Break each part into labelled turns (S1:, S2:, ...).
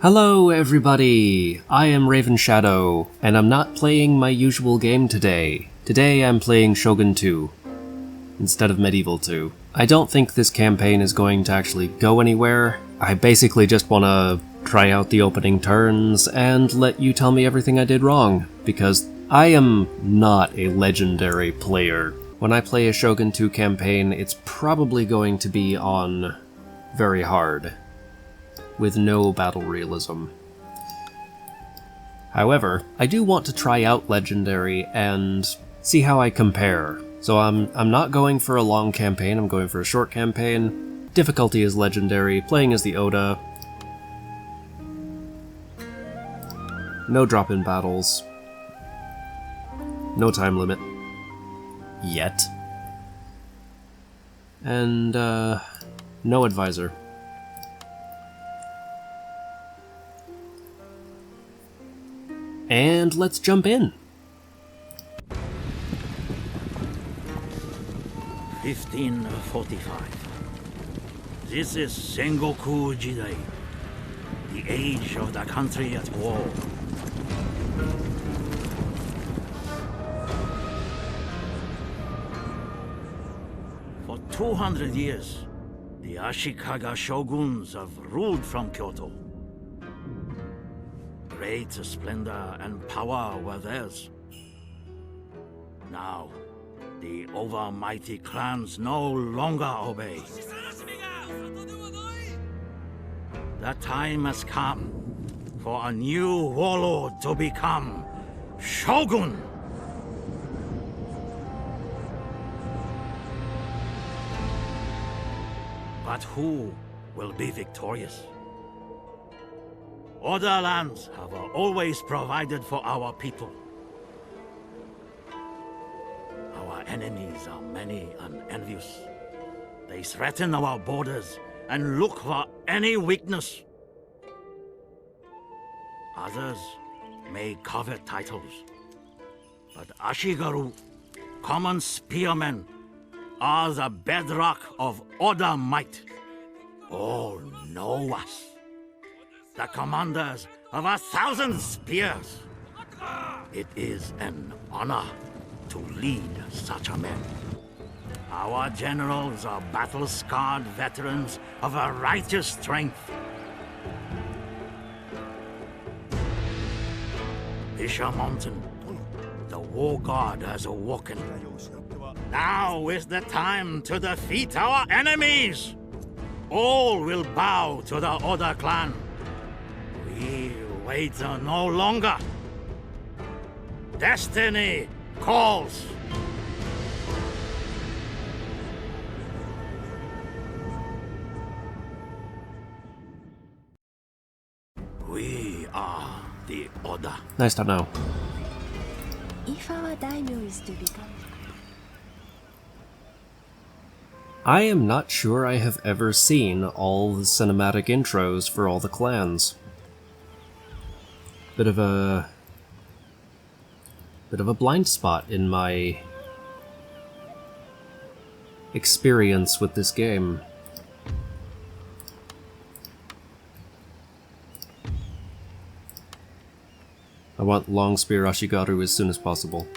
S1: Hello everybody! I am Raven Shadow, and I'm not playing my usual game today. Today I'm playing Shogun 2, instead of Medieval 2. I don't think this campaign is going to actually go anywhere. I basically just want to try out the opening turns and let you tell me everything I did wrong, because I am not a legendary player. When I play a Shogun 2 campaign, it's probably going to be on very hard, with no battle realism. However, I do want to try out Legendary and see how I compare. So I'm not going for a long campaign, I'm going for a short campaign. Difficulty is Legendary, playing as the Oda. No drop-in battles. No time limit. Yet. And, no advisor. And let's jump in.
S2: 1545. This is Sengoku Jidai, the age of the country at war. For 200 years, the Ashikaga shoguns have ruled from Kyoto. Great splendor and power were theirs. Now, the overmighty clans no longer obey. The time has come for a new warlord to become Shogun. But who will be victorious? Other lands have always provided for our people. Our enemies are many and envious. They threaten our borders and look for any weakness. Others may covet titles, but Ashigaru, common spearmen, are the bedrock of Oda might. All know us. The commanders of 1,000 spears. It is an honor to lead such a men. Our generals are battle-scarred veterans of a righteous strength. Isha Mountain, the war god has awoken. Now is the time to defeat our enemies. All will bow to the Oda clan. We wait no longer. Destiny calls. We are the Oda.
S1: Nice to know.
S3: If our daimyo is to become...
S1: I am not sure I have ever seen all the cinematic intros for all the clans. Bit of a blind spot in my experience with this game. I want Long Spear Ashigaru as soon as possible.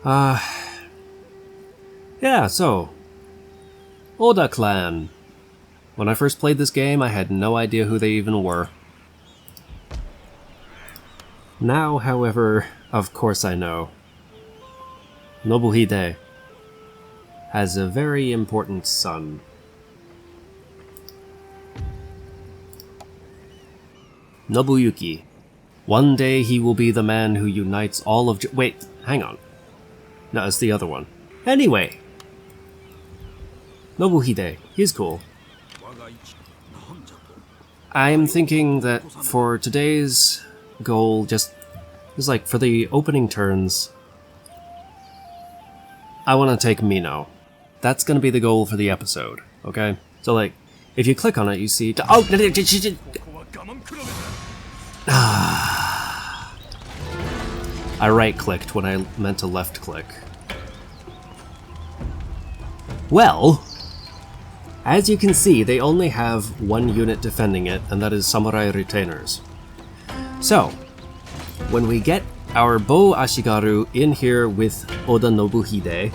S1: Yeah, so Oda clan. When I first played this game, I had no idea who they even were. Now, however, of course I know. Nobuhide has a very important son. Nobuyuki. One day he will be the man who unites all of wait, hang on. No, it's the other one. Anyway. Nobuhide, he's cool. I'm thinking that for today's goal, just like for the opening turns, I want to take Mino. That's going to be the goal for the episode, okay? So like, if you click on it, you see... Oh! I right-clicked when I meant to left-click. Well, As you can see, they only have one unit defending it, and that is samurai retainers. So, when we get our Bo Ashigaru in here with Oda Nobuhide,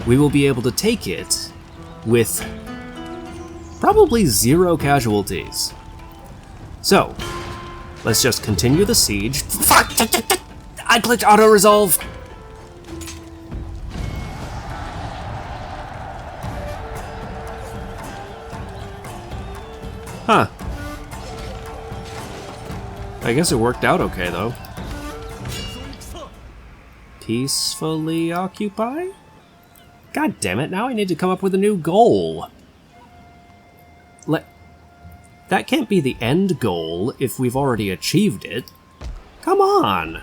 S1: we will be able to take it with probably 0 casualties. So, let's just continue the siege. Fuck! I clicked auto-resolve! Huh. I guess it worked out okay, though. Peacefully occupy? God damn it, now I need to come up with a new goal. That can't be the end goal if we've already achieved it. Come on!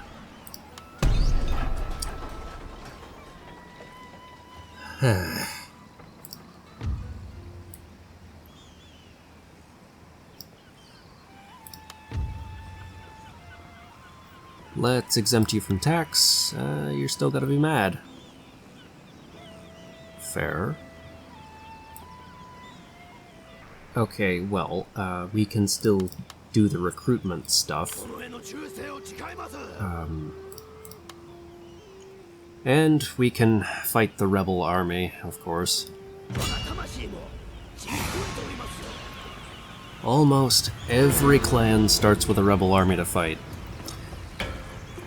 S1: Let's exempt you from tax. You're still gonna be mad. Fair. Okay, well, we can still do the recruitment stuff. And we can fight the rebel army, of course. Almost every clan starts with a rebel army to fight.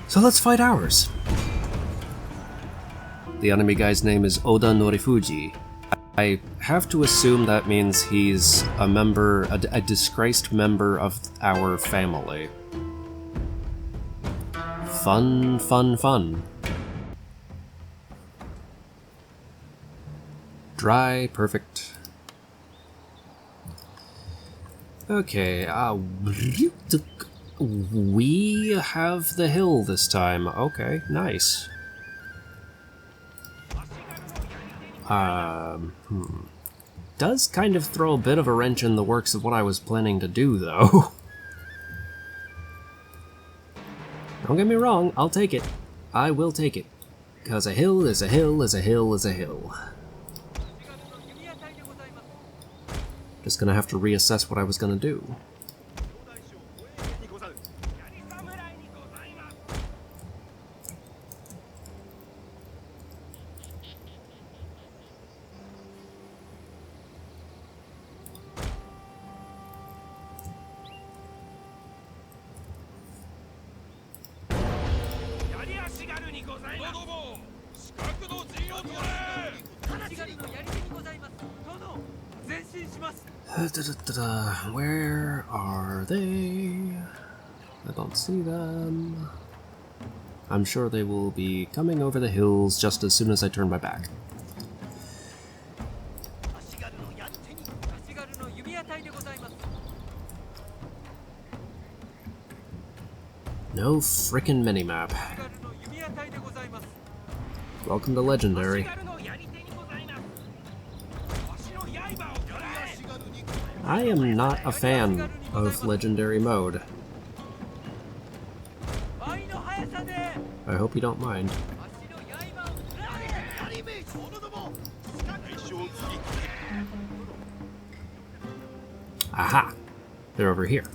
S1: So let's fight ours. The enemy guy's name is Oda Norifuji. I have to assume that means he's a member, a disgraced member of our family. Fun, fun, fun. Dry, perfect. Okay, we have the hill this time. Okay, nice. Does kind of throw a bit of a wrench in the works of what I was planning to do, though. Don't get me wrong, I'll take it. I will take it. Because a hill is a hill is a hill is a hill. Just gonna have to reassess what I was gonna do. Where are they? I don't see them. I'm sure they will be coming over the hills just as soon as I turn my back. No frickin' minimap. Welcome to Legendary. I am not a fan of Legendary mode. I hope you don't mind. Aha! They're over here.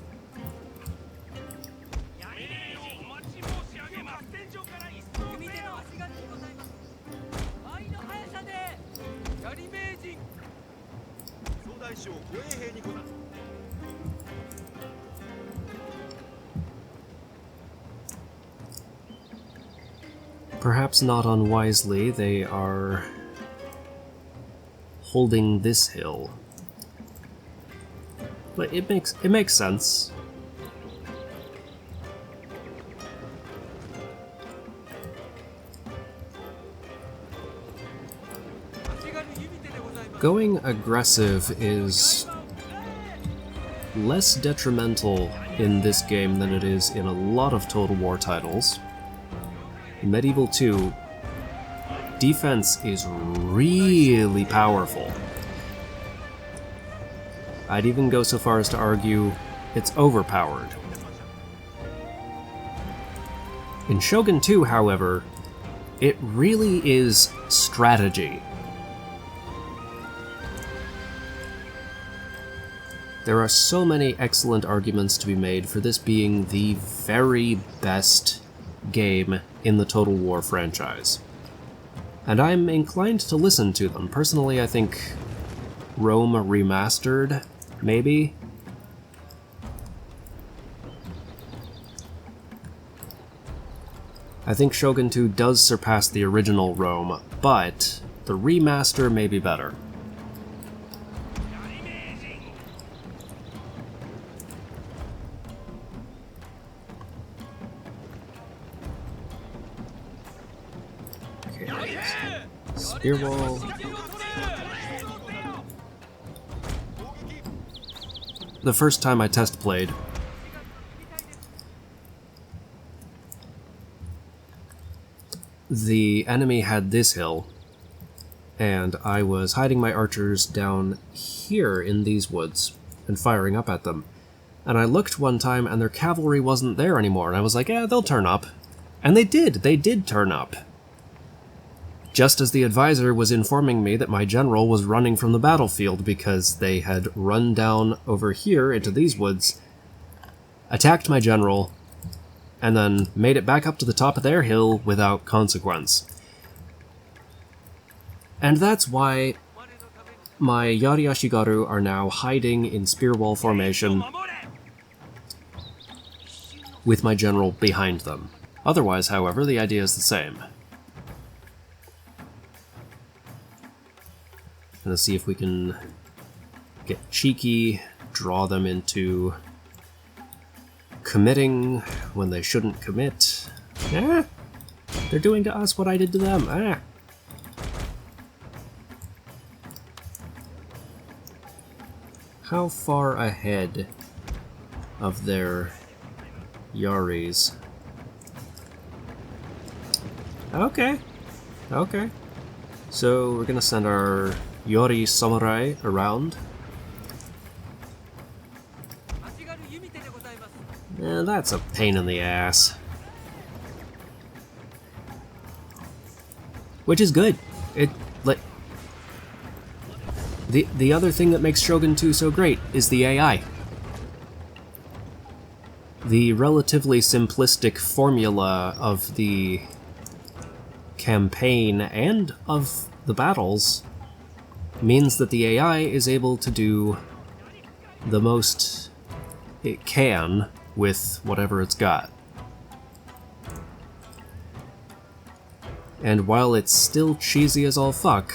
S1: Perhaps not unwisely, they are holding this hill. But it makes sense. Going aggressive is less detrimental in this game than it is in a lot of Total War titles. In Medieval 2, defense is really powerful. I'd even go so far as to argue it's overpowered. In Shogun 2, however, it really is strategy. There are so many excellent arguments to be made for this being the very best game in the Total War franchise. And I'm inclined to listen to them. Personally, I think Rome Remastered, maybe? I think Shogun 2 does surpass the original Rome, but the remaster may be better. Okay, spear wall. The first time I test played, the enemy had this hill, and I was hiding my archers down here in these woods and firing up at them. And I looked one time and their cavalry wasn't there anymore, and I was like, yeah, they'll turn up. And they did turn up. Just as the advisor was informing me that my general was running from the battlefield because they had run down over here into these woods, attacked my general, and then made it back up to the top of their hill without consequence. And that's why my Yari Ashigaru are now hiding in spear wall formation with my general behind them. Otherwise, however, the idea is the same. Let's see if we can get cheeky, draw them into committing when they shouldn't commit. Ah! They're doing to us what I did to them. Ah! How far ahead of their Yaris? Okay. Okay. So we're gonna send our Yori Samurai around. That's a pain in the ass. Which is good. The other thing that makes Shogun 2 so great is the AI. The relatively simplistic formula of the campaign and of the battles means that the AI is able to do the most it can with whatever it's got. And while it's still cheesy as all fuck,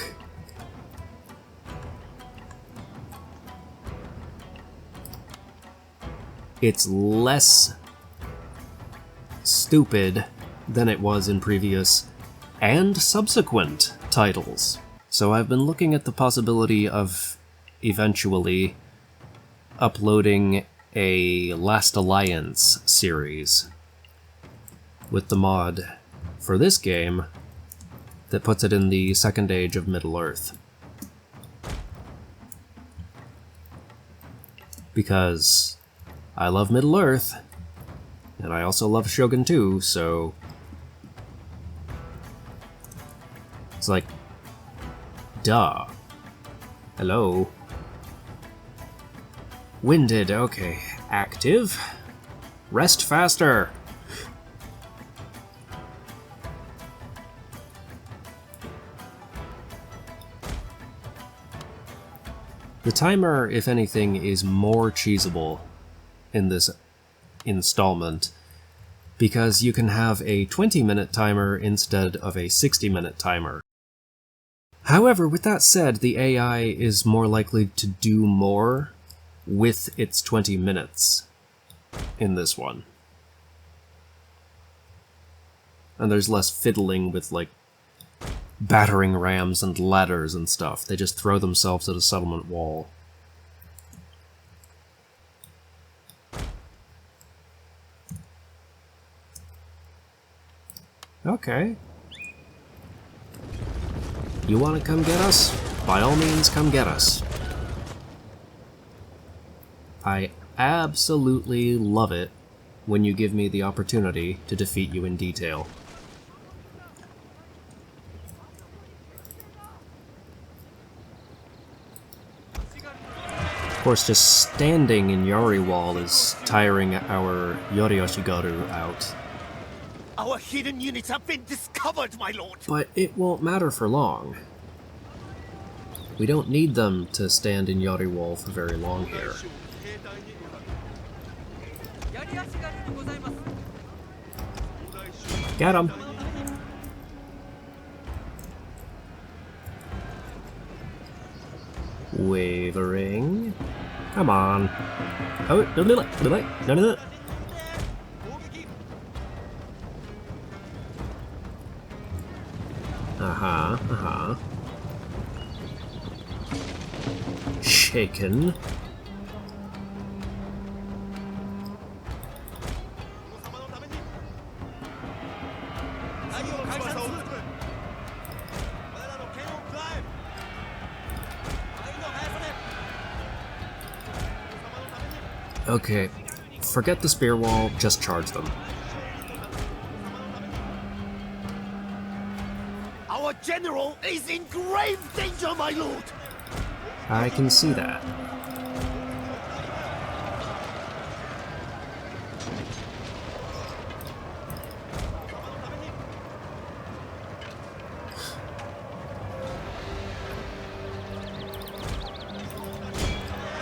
S1: it's less stupid than it was in previous and subsequent titles. So I've been looking at the possibility of eventually uploading a Last Alliance series with the mod for this game that puts it in the second age of Middle-earth. Because I love Middle-earth, and I also love Shogun 2, so it's like, duh. Hello. Winded, okay. Active. Rest faster. The timer, if anything, is more cheesable in this installment, because you can have a 20-minute timer instead of a 60-minute timer. However, with that said, the AI is more likely to do more with its 20 minutes in this one. And there's less fiddling with, like, battering rams and ladders and stuff. They just throw themselves at a settlement wall. Okay. You want to come get us? By all means, come get us. I absolutely love it when you give me the opportunity to defeat you in detail. Of course, just standing in Yari Wall is tiring our Yoriyoshigaru out.
S4: Our hidden units have been discovered, my lord!
S1: But it won't matter for long. We don't need them to stand in Yari Wall for very long here. Get him! Wavering. Come on. Oh, no, no, no, no, no, no. Shaken. Okay, forget the spear wall, just charge them.
S4: Our general is in grave danger, my lord!
S1: I can see that.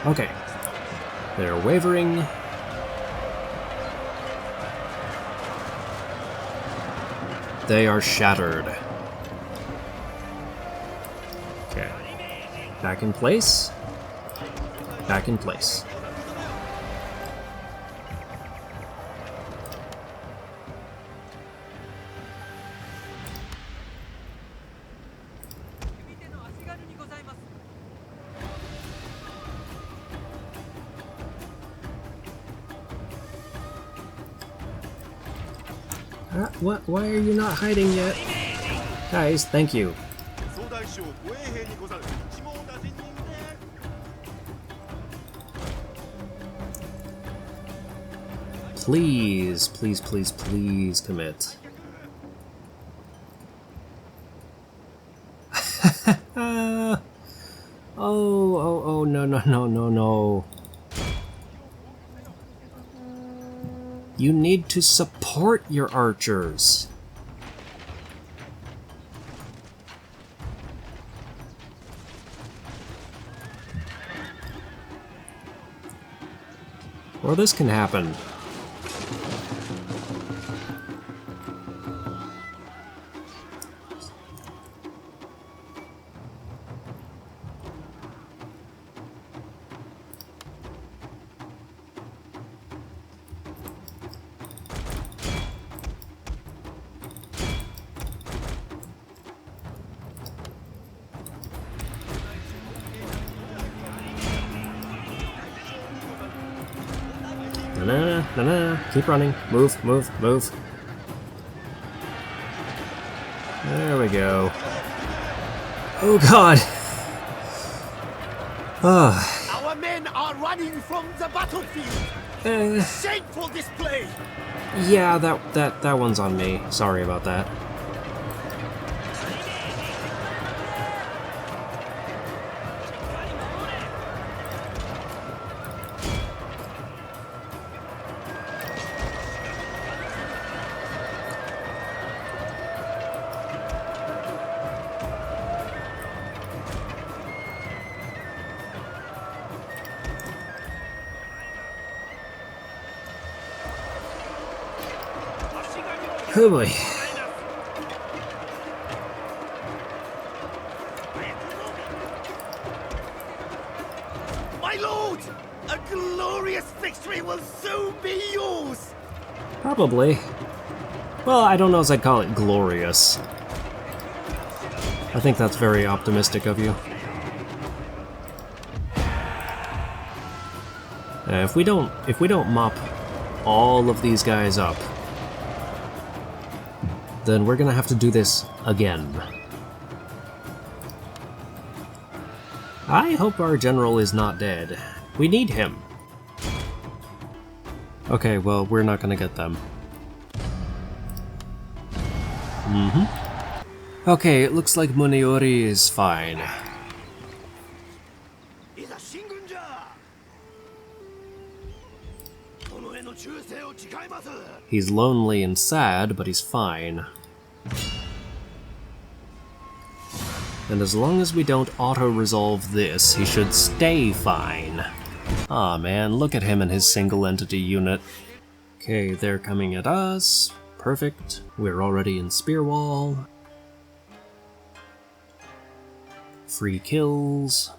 S1: Okay. They're wavering. They are shattered. Okay. Back in place. Back in place. What? Why are you not hiding yet? Guys, thank you. Please, please, please, please commit. Oh, no, no, no, no, no. You need to support your archers. Or this can happen. No. Keep running. Move, move, move. There we go. Oh god!
S4: Our men are running from the battlefield! Shameful display!
S1: Yeah, that one's on me. Sorry about that. Oh boy.
S4: My lord! A glorious victory will soon be yours!
S1: Probably. Well, I don't know if I'd call it glorious. I think that's very optimistic of you. If we don't mop all of these guys up, then we're gonna have to do this again. I hope our general is not dead. We need him. Okay, well, we're not gonna get them. Okay, it looks like Muniori is fine. He's lonely and sad, but he's fine. And as long as we don't auto-resolve this, he should stay fine. Aw man, look at him and his single entity unit. Okay, they're coming at us. Perfect. We're already in Spear Wall. Free kills.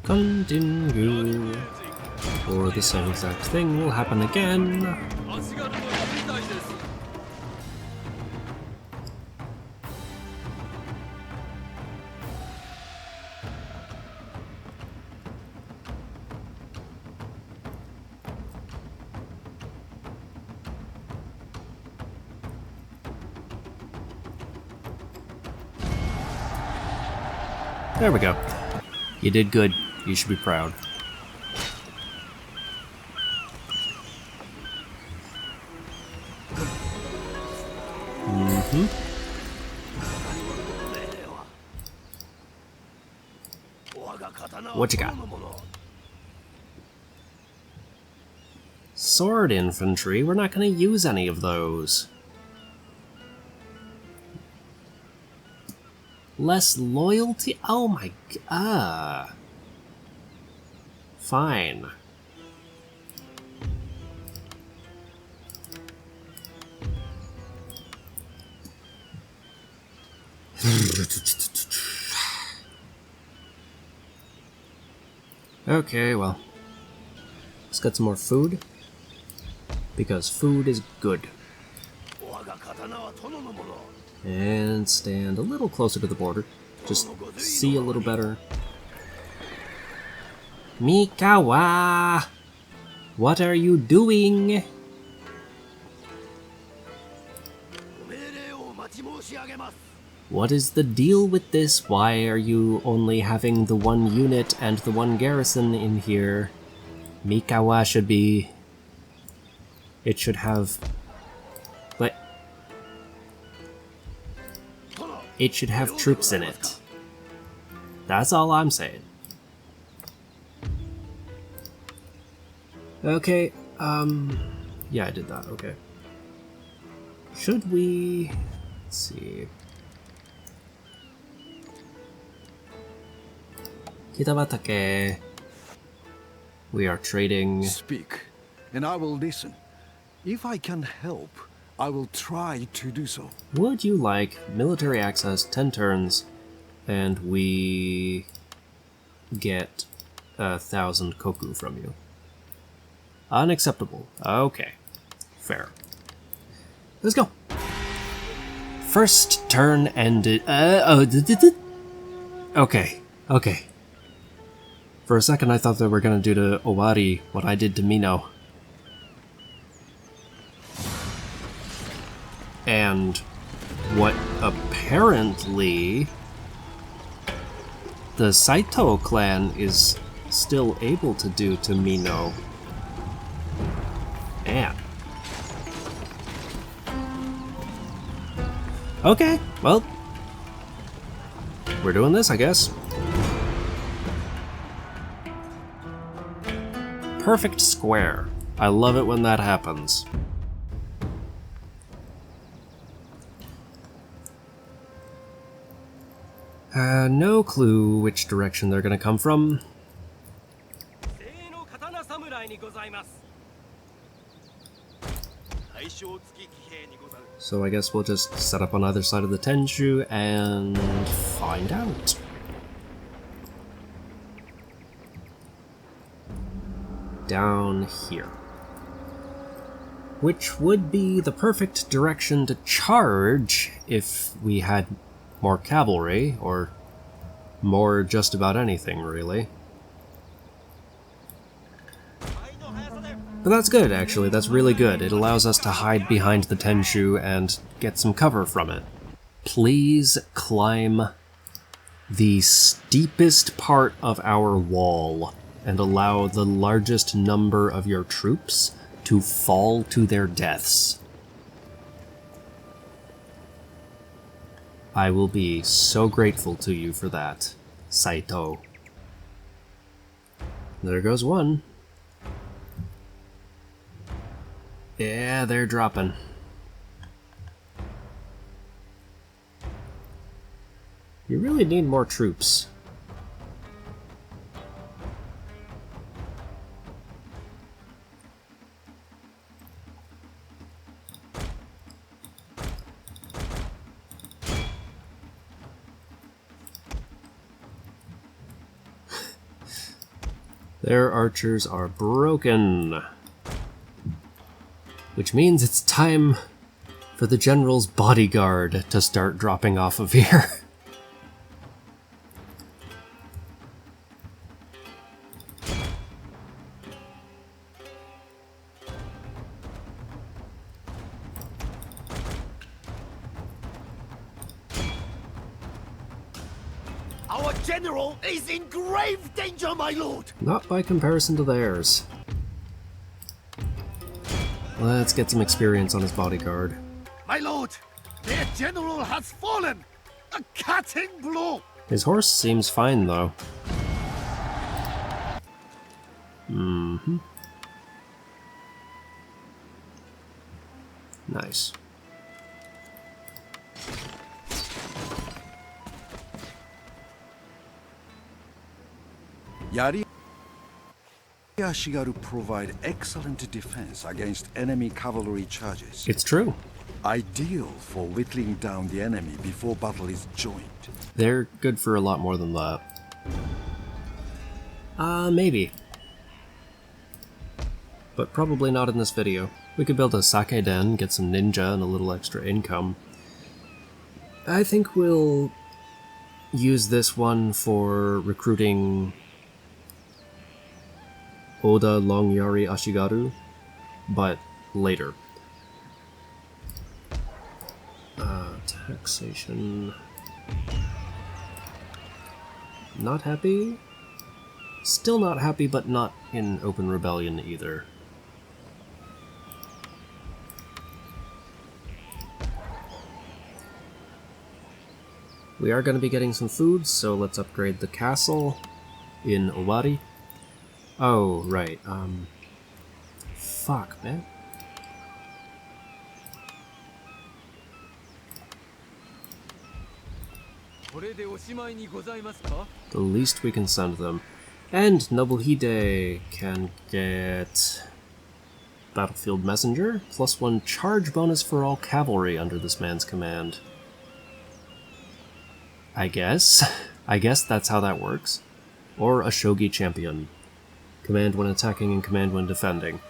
S1: Continue. Or the same exact thing will happen again. There we go. You did good. You should be proud. What you got? Sword infantry? We're not going to use any of those. Less loyalty? Oh my god. Fine. Okay, well. Let's get some more food. Because food is good. And stand a little closer to the border. Just see a little better. Mikawa! What are you doing? What is the deal with this? Why are you only having the one unit and the one garrison in here? Mikawa should be... It should have... But... It should have troops in it. That's all I'm saying. Okay, yeah, I did that, okay. Should we... Let's see... Kitabatake. We are trading...
S5: Speak, and I will listen. If I can help, I will try to do so.
S1: Would you like military access, 10 turns, and we get 1,000 koku from you? Unacceptable. Okay. Fair. Let's go. First turn ended... Okay. Okay. For a second I thought they were gonna do to Owari what I did to Mino. And what apparently the Saito clan is still able to do to Mino. Man. Okay, well, we're doing this, I guess. Perfect square. I love it when that happens. No clue which direction they're gonna come from. So I guess we'll just set up on either side of the Tenshu and find out. Down here. Which would be the perfect direction to charge if we had more cavalry, or more just about anything, really. But that's good, actually. That's really good. It allows us to hide behind the Tenshu and get some cover from it. Please climb the steepest part of our wall and allow the largest number of your troops to fall to their deaths. I will be so grateful to you for that, Saito. There goes one. Yeah, they're dropping. You really need more troops. Their archers are broken. Which means it's time for the general's bodyguard to start dropping off of here.
S4: Our general is in grave danger, my lord!
S1: Not by comparison to theirs. Let's get some experience on his bodyguard.
S4: My lord, their general has fallen! A cutting blow!
S1: His horse seems fine, though. Nice.
S5: Yari Ashigaru provide excellent defense against enemy cavalry charges.
S1: It's true.
S5: Ideal for whittling down the enemy before battle is joined.
S1: They're good for a lot more than that. Maybe. But probably not in this video. We could build a sake den, get some ninja and a little extra income. I think we'll use this one for recruiting Oda Longyari Ashigaru, but later. Taxation. Not happy? Still not happy, but not in open rebellion either. We are going to be getting some food, so let's upgrade the castle in Owari. Oh, right, fuck, man. The least we can send them. And Nobuhide can get Battlefield Messenger, +1 charge bonus for all cavalry under this man's command. I guess that's how that works. Or a Shogi champion. Command when attacking and command when defending.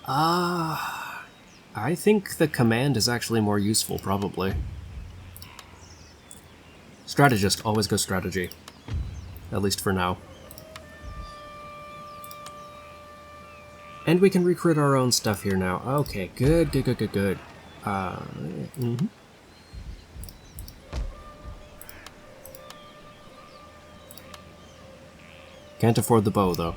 S1: I think the command is actually more useful, probably. Strategist, always go strategy. At least for now. And we can recruit our own stuff here now. Okay, good. Can't afford the bow, though.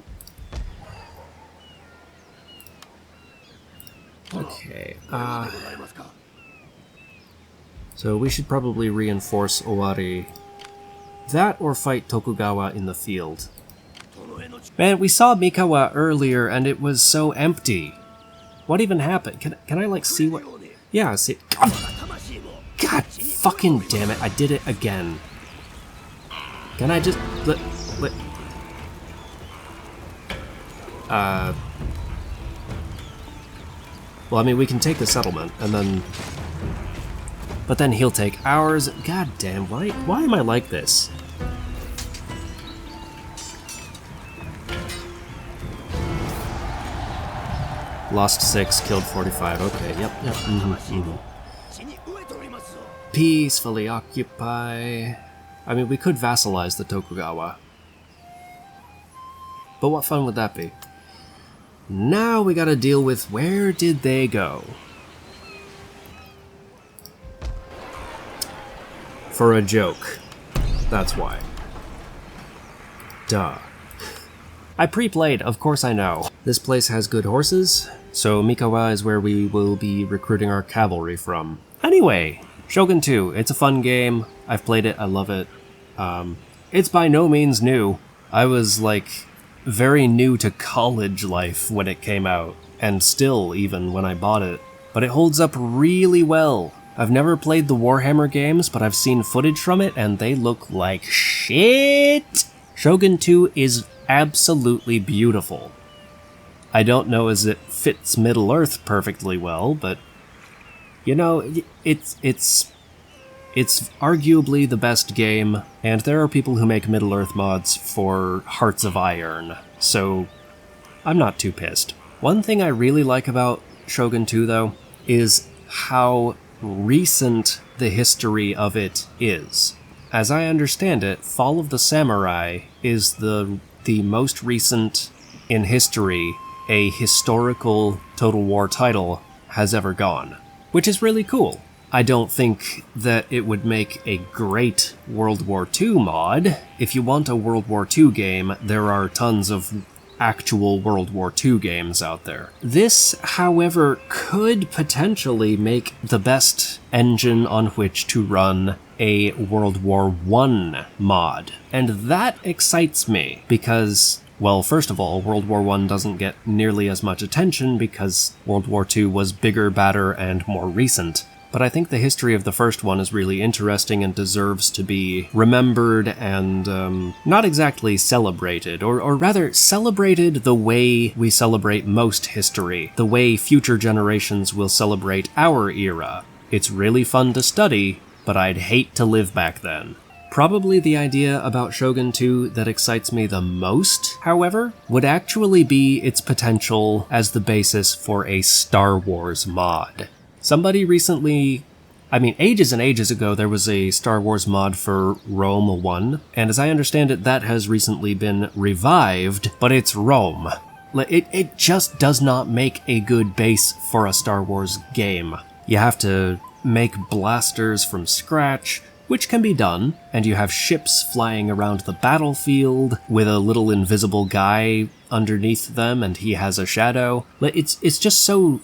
S1: Okay, so we should probably reinforce Owari. That or fight Tokugawa in the field. Man, we saw Mikawa earlier and it was so empty. What even happened? Can I like see what... Yeah, see... God Fucking damn it, I did it again. Can I just... Well, I mean, we can take the settlement, and then... But then he'll take ours. God damn, why am I like this? Lost 6, killed 45. Okay, yep. Peacefully occupy... I mean, we could vassalize the Tokugawa. But what fun would that be? Now we gotta deal with where did they go? For a joke. That's why. Duh. I pre-played, of course I know. This place has good horses, so Mikawa is where we will be recruiting our cavalry from. Anyway, Shogun 2, it's a fun game. I've played it, I love it. It's by no means new. I was, like, very new to college life when it came out, and still even when I bought it. But it holds up really well. I've never played the Warhammer games, but I've seen footage from it, and they look like shit! Shogun 2 is absolutely beautiful. I don't know as it fits Middle-earth perfectly well, but, you know, it's arguably the best game, and there are people who make Middle-earth mods for Hearts of Iron, so I'm not too pissed. One thing I really like about Shogun 2, though, is how recent the history of it is. As I understand it, Fall of the Samurai is the most recent in history a historical Total War title has ever gone, which is really cool. I don't think that it would make a great World War II mod. If you want a World War II game, there are tons of actual World War II games out there. This, however, could potentially make the best engine on which to run a World War I mod. And that excites me, because, well, first of all, World War I doesn't get nearly as much attention because World War II was bigger, badder, and more recent. But I think the history of the first one is really interesting and deserves to be remembered and not exactly celebrated, or rather celebrated the way we celebrate most history, the way future generations will celebrate our era. It's really fun to study, but I'd hate to live back then. Probably the idea about Shogun 2 that excites me the most, however, would actually be its potential as the basis for a Star Wars mod. Somebody recently, I mean, ages and ages ago, there was a Star Wars mod for Rome 1, and as I understand it, that has recently been revived, but it's Rome. It just does not make a good base for a Star Wars game. You have to make blasters from scratch, which can be done, and you have ships flying around the battlefield with a little invisible guy underneath them, and he has a shadow. It's just so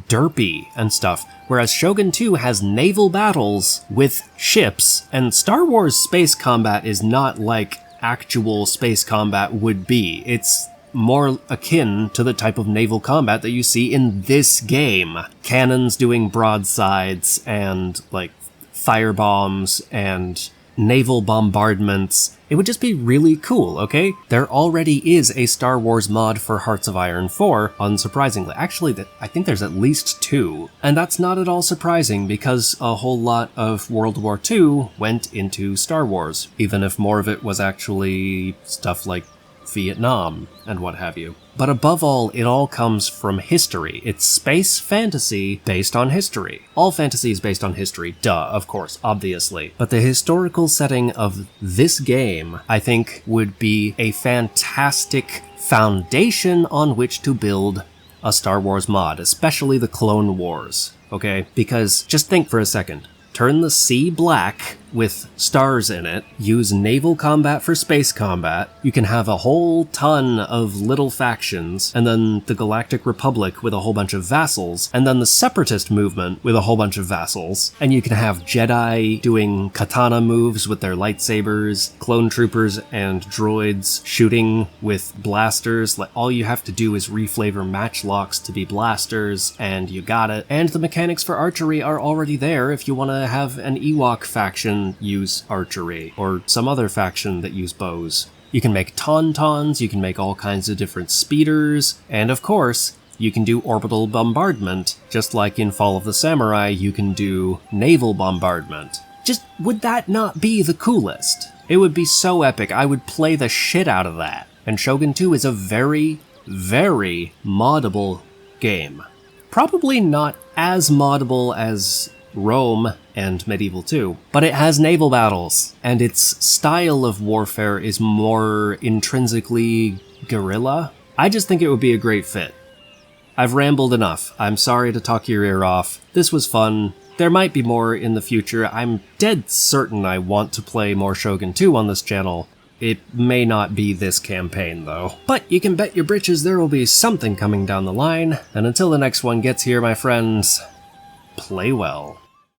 S1: derpy and stuff, whereas Shogun 2 has naval battles with ships, and Star Wars space combat is not like actual space combat would be. It's more akin to the type of naval combat that you see in this game. Cannons doing broadsides, and, like, firebombs, and naval bombardments. It would just be really cool, okay? There already is a Star Wars mod for Hearts of Iron 4, unsurprisingly. Actually, I think there's at least 2. And that's not at all surprising, because a whole lot of World War II went into Star Wars, even if more of it was actually stuff like Vietnam and what have you. But above all, it all comes from history. It's space fantasy based on history. All fantasy is based on history, duh, of course, obviously. But the historical setting of this game, I think, would be a fantastic foundation on which to build a Star Wars mod, especially the Clone Wars, okay? Because just think for a second. Turn the sea black, with stars in it, use naval combat for space combat, you can have a whole ton of little factions, and then the Galactic Republic with a whole bunch of vassals, and then the Separatist movement with a whole bunch of vassals, and you can have Jedi doing katana moves with their lightsabers, clone troopers and droids shooting with blasters. Like, all you have to do is reflavor matchlocks to be blasters, and you got it. And the mechanics for archery are already there if you want to have an Ewok faction use archery, or some other faction that use bows. You can make tauntauns, you can make all kinds of different speeders, and of course, you can do orbital bombardment. Just like in Fall of the Samurai, you can do naval bombardment. Just, would that not be the coolest? It would be so epic, I would play the shit out of that. And Shogun 2 is a very, very moddable game. Probably not as moddable as Rome and Medieval 2, but it has naval battles, and its style of warfare is more intrinsically guerrilla. I just think it would be a great fit. I've rambled enough. I'm sorry to talk your ear off. This was fun. There might be more in the future. I'm dead certain I want to play more Shogun 2 on this channel. It may not be this campaign, though. But you can bet your britches there will be something coming down the line, and until the next one gets here, my friends, play well.